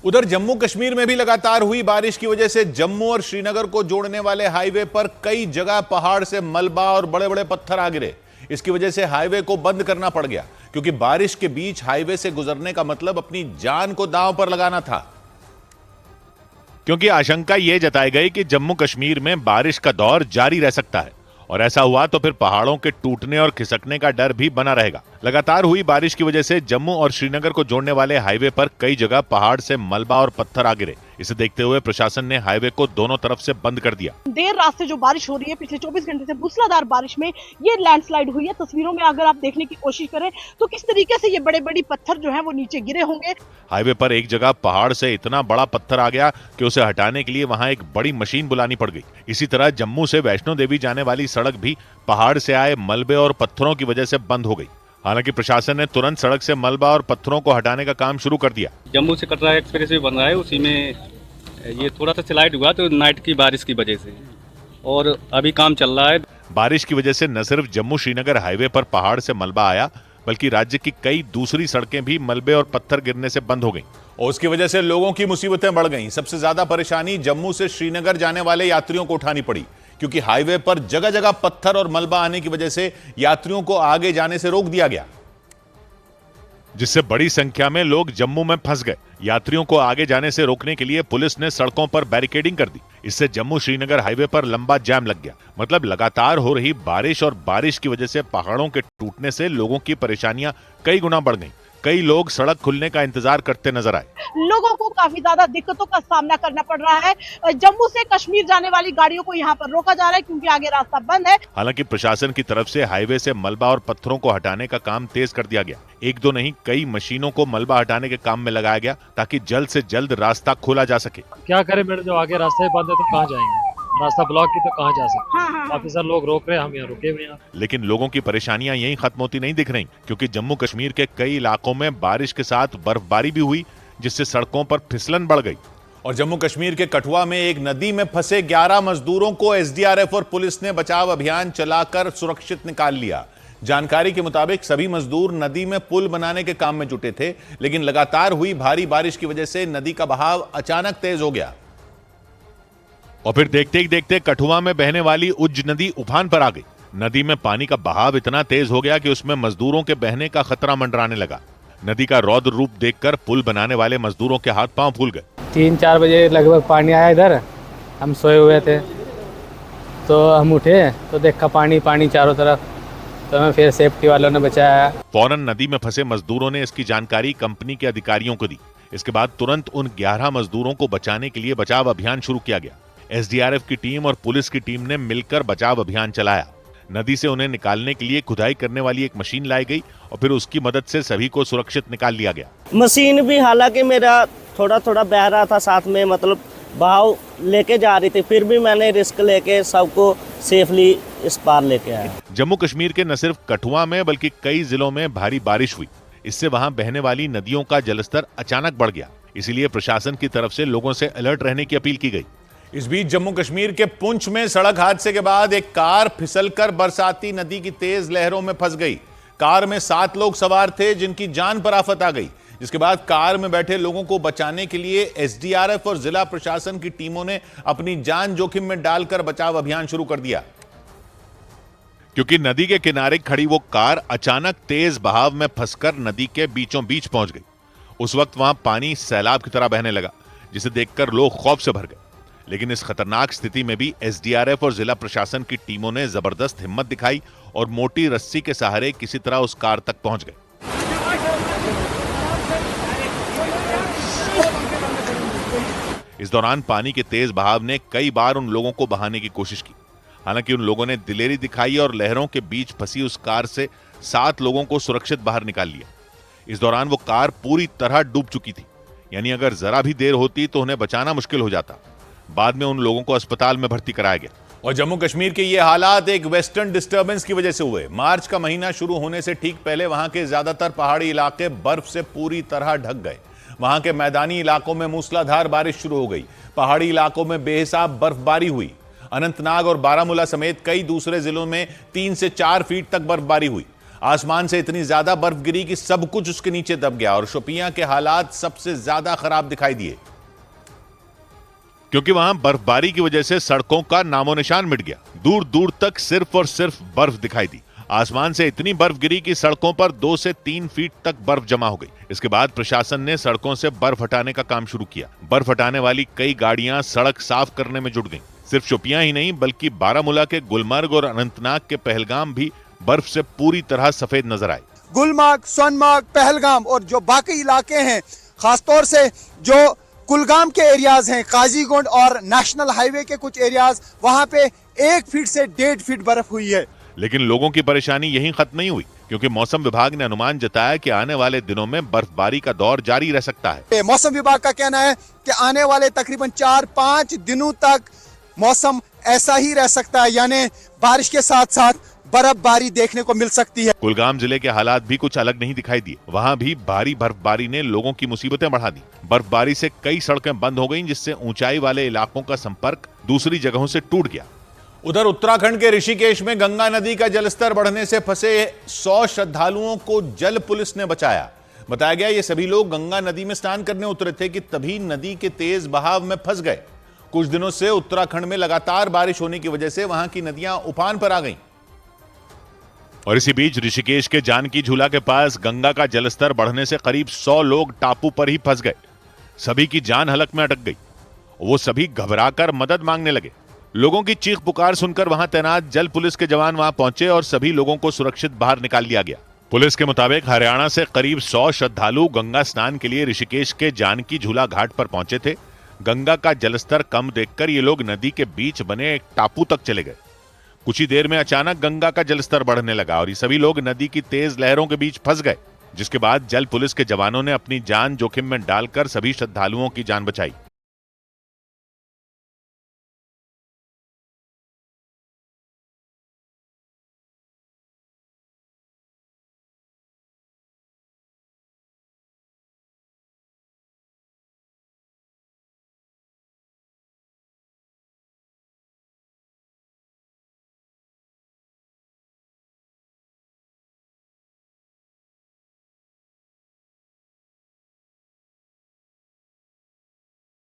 उधर जम्मू कश्मीर में भी लगातार हुई बारिश की वजह से जम्मू और श्रीनगर को जोड़ने वाले हाईवे पर कई जगह पहाड़ से मलबा और बड़े बड़े पत्थर आ गिरे। इसकी वजह से हाईवे को बंद करना पड़ गया, क्योंकि बारिश के बीच हाईवे से गुजरने का मतलब अपनी जान को दांव पर लगाना था। क्योंकि आशंका यह जताई गई कि जम्मू कश्मीर में बारिश का दौर जारी रह सकता है, और ऐसा हुआ तो फिर पहाड़ों के टूटने और खिसकने का डर भी बना रहेगा। लगातार हुई बारिश की वजह से जम्मू और श्रीनगर को जोड़ने वाले हाईवे पर कई जगह पहाड़ से मलबा और पत्थर आ गिरे। इसे देखते हुए प्रशासन ने हाईवे को दोनों तरफ से बंद कर दिया। देर रात से जो बारिश हो रही है, पिछले 24 घंटे से मूसलाधार बारिश में ये लैंडस्लाइड हुई है। तस्वीरों में अगर आप देखने की कोशिश करें तो किस तरीके से ये बड़े बड़ी पत्थर जो है वो नीचे गिरे होंगे। हाईवे पर एक जगह पहाड़ से इतना बड़ा पत्थर आ गया कि उसे हटाने के लिए वहां एक बड़ी मशीन बुलानी पड़ गई। इसी तरह जम्मू से वैष्णो देवी जाने वाली सड़क भी पहाड़ से आए मलबे और पत्थरों की वजह से बंद हो गई। हालांकि प्रशासन ने तुरंत सड़क से मलबा और पत्थरों को हटाने का काम शुरू कर दिया। जम्मू से कटरा एक्सप्रेस वे बन रहा है, उसी में ये थोड़ा सा स्लाइड हुआ तो नाइट की बारिश की वजह से, और अभी काम चल रहा है। बारिश की वजह से न सिर्फ जम्मू श्रीनगर हाईवे पर पहाड़ से मलबा आया, बल्कि राज्य की कई दूसरी सड़कें भी मलबे और पत्थर गिरने से बंद हो गईं। और उसकी वजह से लोगों की मुसीबतें बढ़ गईं। सबसे ज्यादा परेशानी जम्मू से श्रीनगर जाने वाले यात्रियों को उठानी पड़ी, क्योंकि हाईवे पर जगह जगह पत्थर और मलबा आने की वजह से यात्रियों को आगे जाने से रोक दिया गया, जिससे बड़ी संख्या में लोग जम्मू में फंस गए। यात्रियों को आगे जाने से रोकने के लिए पुलिस ने सड़कों पर बैरिकेडिंग कर दी। इससे जम्मू श्रीनगर हाईवे पर लंबा जाम लग गया। मतलब लगातार हो रही बारिश और बारिश की वजह से पहाड़ों के टूटने से लोगों की परेशानियां कई गुना बढ़ गईं। कई लोग सड़क खुलने का इंतजार करते नजर आए। लोगों को काफी ज्यादा दिक्कतों का सामना करना पड़ रहा है। जम्मू से कश्मीर जाने वाली गाड़ियों को यहाँ पर रोका जा रहा है, क्योंकि आगे रास्ता बंद है। हालांकि प्रशासन की तरफ से हाईवे से मलबा और पत्थरों को हटाने का काम तेज कर दिया गया। एक दो नहीं, कई मशीनों को मलबा हटाने के काम में लगाया गया, ताकि जल्द से जल्द रास्ता खोला जा सके। क्या करें मैडम, जो आगे रास्ता ही बंद है तो कहाँ जाएंगे? रास्ता ब्लॉक की तो कहाँ जा सकते? ऑफिसर लोग रोक रहे हैं, हम यहाँ रुके हुए हैं। लेकिन लोगों की परेशानियां यहीं खत्म होती नहीं दिख रही, क्योंकि जम्मू कश्मीर के कई इलाकों में बारिश के साथ बर्फबारी भी हुई, जिससे सड़कों पर फिसलन बढ़ गई। और जम्मू कश्मीर के कठुआ में एक नदी में फंसे 11 मजदूरों को एसडीआरएफ और पुलिस ने बचाव अभियान चलाकर सुरक्षित निकाल लिया। जानकारी के मुताबिक सभी मजदूर नदी में पुल बनाने के काम में जुटे थे, लेकिन लगातार हुई भारी बारिश की वजह से नदी का बहाव अचानक तेज हो गया, और फिर देखते ही देखते कठुआ में बहने वाली उज्ज नदी उफान पर आ गई। नदी में पानी का बहाव इतना तेज हो गया कि उसमें मजदूरों के बहने का खतरा मंडराने लगा। नदी का रौद्र रूप देखकर पुल बनाने वाले मजदूरों के हाथ पांव फूल गए। 3-4 बजे लगभग पानी आया इधर, हम सोए हुए थे तो हम उठे तो देखा पानी पानी चारों तरफ, तो हमें फिर सेफ्टी वालों ने बचाया। फौरन नदी में फंसे मजदूरों ने इसकी जानकारी कंपनी के अधिकारियों को दी। इसके बाद तुरंत उन 11 मजदूरों को बचाने के लिए बचाव अभियान शुरू किया गया। एसडीआरएफ की टीम और पुलिस की टीम ने मिलकर बचाव अभियान चलाया। नदी से उन्हें निकालने के लिए खुदाई करने वाली एक मशीन लाई गई, और फिर उसकी मदद से सभी को सुरक्षित निकाल लिया गया। मशीन भी हालांकि मेरा थोड़ा थोड़ा बह रहा था साथ में, मतलब बहाव लेके जा रही थी, फिर भी मैंने रिस्क लेके सबको सेफली इस पार लेके आया। जम्मू कश्मीर के न सिर्फ कठुआ में बल्कि कई जिलों में भारी बारिश हुई। इससे वहां बहने वाली नदियों का जलस्तर अचानक बढ़ गया। इसीलिए प्रशासन की तरफ से लोगों से अलर्ट रहने की अपील की गई। इस बीच जम्मू कश्मीर के पुंछ में सड़क हादसे के बाद एक कार फिसलकर बरसाती नदी की तेज लहरों में फंस गई। कार में 7 लोग सवार थे, जिनकी जान पर आफत आ गई। जिसके बाद कार में बैठे लोगों को बचाने के लिए एसडीआरएफ और जिला प्रशासन की टीमों ने अपनी जान जोखिम में डालकर बचाव अभियान शुरू कर दिया, क्योंकि नदी के किनारे खड़ी वो कार अचानक तेज बहाव में फंसकर नदी के बीचों बीच पहुंच गई। उस वक्त वहां पानी सैलाब की तरह बहने लगा, जिसे देखकर लोग खौफ से भर गए। लेकिन इस खतरनाक स्थिति में भी एसडीआरएफ और जिला प्रशासन की टीमों ने जबरदस्त हिम्मत दिखाई और मोटी रस्सी के सहारे किसी तरह उस कार तक पहुंच गए। इस दौरान पानी के तेज बहाव ने कई बार उन लोगों को बहाने की कोशिश की। हालांकि उन लोगों ने दिलेरी दिखाई और लहरों के बीच फंसी उस कार से 7 लोगों को सुरक्षित बाहर निकाल लिया। इस दौरान वो कार पूरी तरह डूब चुकी थी, यानी अगर जरा भी देर होती तो उन्हें बचाना मुश्किल हो जाता। बाद में उन लोगों को अस्पताल में भर्ती कराया गया। और जम्मू कश्मीर के ये हालात एक वेस्टर्न डिस्टर्बेंस की वजह से हुए। मार्च का महीना शुरू होने से ठीक पहले वहां के ज्यादातर पहाड़ी इलाके बर्फ से पूरी तरह ढक गए। वहां के मैदानी इलाकों में मूसलाधार बारिश शुरू हो गई। पहाड़ी इलाकों में बेहिसाब बर्फबारी हुई। अनंतनाग और बारामूला समेत कई दूसरे जिलों में 3 से 4 फीट तक बर्फबारी हुई। आसमान से इतनी ज्यादा बर्फ गिरी कि सब कुछ उसके नीचे दब गया और शोपियां के हालात सबसे ज्यादा खराब दिखाई दिए, क्योंकि वहां बर्फबारी की वजह से सड़कों का नामो निशान मिट गया। दूर दूर तक सिर्फ और सिर्फ बर्फ दिखाई दी। आसमान से इतनी बर्फ गिरी कि सड़कों पर 2 से 3 फीट तक बर्फ जमा हो गई। इसके बाद प्रशासन ने सड़कों से बर्फ हटाने का काम शुरू किया। बर्फ हटाने वाली कई गाड़ियां सड़क साफ करने में जुट गईं। सिर्फ शोपियां ही नहीं बल्कि बारामूला के गुलमर्ग और अनंतनाग के पहलगाम भी बर्फ से पूरी तरह सफेद नजर आए। गुलमर्ग, सोनमर्ग, पहलगाम और जो बाकी इलाके हैं, खासतौर से जो कुलगाम के एरियाज हैं, काजीगुंड और नेशनल हाईवे के कुछ एरियाज, वहां पे 1 फीट से 1.5 फीट बर्फ हुई है। लेकिन लोगों की परेशानी यहीं खत्म नहीं हुई, क्योंकि मौसम विभाग ने अनुमान जताया कि आने वाले दिनों में बर्फबारी का दौर जारी रह सकता है। मौसम विभाग का कहना है कि आने वाले तकरीबन 4-5 दिनों तक मौसम ऐसा ही रह सकता है, यानी बारिश के साथ साथ बर्फबारी देखने को मिल सकती है। कुलगाम जिले के हालात भी कुछ अलग नहीं दिखाई दिए। वहां भी भारी बर्फबारी ने लोगों की मुसीबतें बढ़ा दी। बर्फबारी से कई सड़कें बंद हो गईं, जिससे ऊंचाई वाले इलाकों का संपर्क दूसरी जगहों से टूट गया। उधर उत्तराखंड के ऋषिकेश में गंगा नदी का जलस्तर बढ़ने से फंसे 100 श्रद्धालुओं को जल पुलिस ने बचाया। बताया गया ये सभी लोग गंगा नदी में स्नान करने उतरे थे कि तभी नदी के तेज बहाव में फंस गए। कुछ दिनों से उत्तराखंड में लगातार बारिश होने की वजह से वहां की नदियां उफान पर आ गईं। और इसी बीच ऋषिकेश के जानकी झूला के पास गंगा का जलस्तर बढ़ने से करीब 100 लोग टापू पर ही फंस गए। सभी की जान हलक में अटक गई। वो सभी घबराकर मदद मांगने लगे। लोगों की चीख पुकार सुनकर वहां तैनात जल पुलिस के जवान वहां पहुंचे और सभी लोगों को सुरक्षित बाहर निकाल लिया गया। पुलिस के मुताबिक हरियाणा से करीब 100 श्रद्धालु गंगा स्नान के लिए ऋषिकेश के जानकी झूला घाट पर पहुंचे थे। गंगा का जलस्तर कम देखकर ये लोग नदी के बीच बने एक टापू तक चले गए। कुछ ही देर में अचानक गंगा का जलस्तर बढ़ने लगा और ये सभी लोग नदी की तेज लहरों के बीच फंस गए, जिसके बाद जल पुलिस के जवानों ने अपनी जान जोखिम में डालकर सभी श्रद्धालुओं की जान बचाई।